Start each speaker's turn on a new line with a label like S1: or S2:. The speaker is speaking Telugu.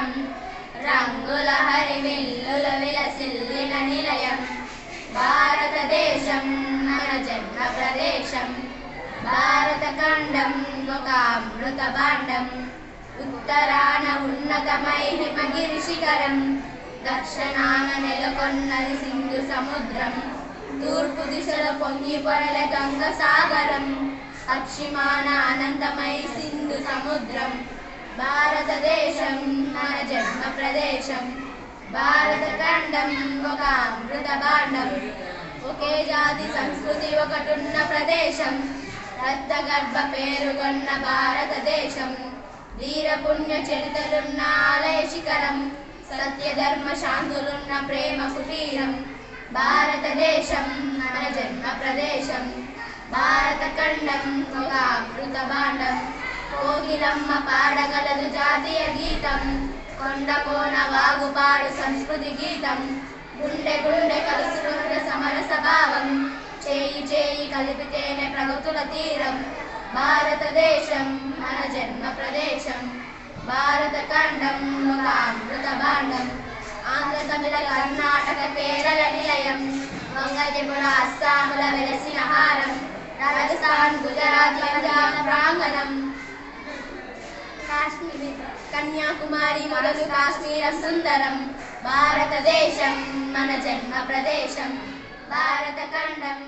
S1: సుందరం రంగుల హరివిల్లుల విలసిల్లిన నిలయం భారతదేశం మన జన్మ ప్రదేశం భారత ఖండం ఒక అమృత భాండం ఉత్తరాన ఉన్నతమై హిమగిరి శిఖరం దక్షిణాన నెలకొన్నది సింధు సముద్రం తూర్పు దిశలో పొంగి పొరలే గంగ సాగరం పశ్చిమాన అనంతమై సింధు సముద్రం భారతదేశం మన జన్మ ప్రదేశం భారత ఖండం ఒక అమృత భాండం ఒకే జాతి సంస్కృతి ఒకటున్న ప్రదేశం రక్త గర్భ పేరుగొన్న భారతదేశం వీర పుణ్య చరితలున్న ఆలయ శిఖరం సత్యధర్మ శాంతులున్న ప్రేమ కుటీరం భారతదేశం మన జన్మ ప్రదేశం భారత ఖండం ఒక అమృత భాండం కోకిలమ్మ పాడగలదు జాతీయ గీతం కొండ కోన వాగుపాడు సంస్కృతి గీతం గుండె గుండె కలుసుకున్న సమరస భావం చేయి చేయి కలిపితేనే ప్రగతుల తీరం భారతదేశం మన జన్మ ప్రదేశం భారత ఖండం ఒక అమృత భాండం ఆంధ్ర తమిళ కర్ణాటక కేరళ నిలయం వంగ త్రిపుర అస్సాముల వెలసిన హారం రాజస్థాన్ గుజరాత్ పంజాబ్ ప్రాంగణం కాశ్మీర్ కన్యాకుమారి మొదలు కాశ్మీరం సుందరం భారతదేశం మన జన్మ ప్రదేశం భారత ఖండం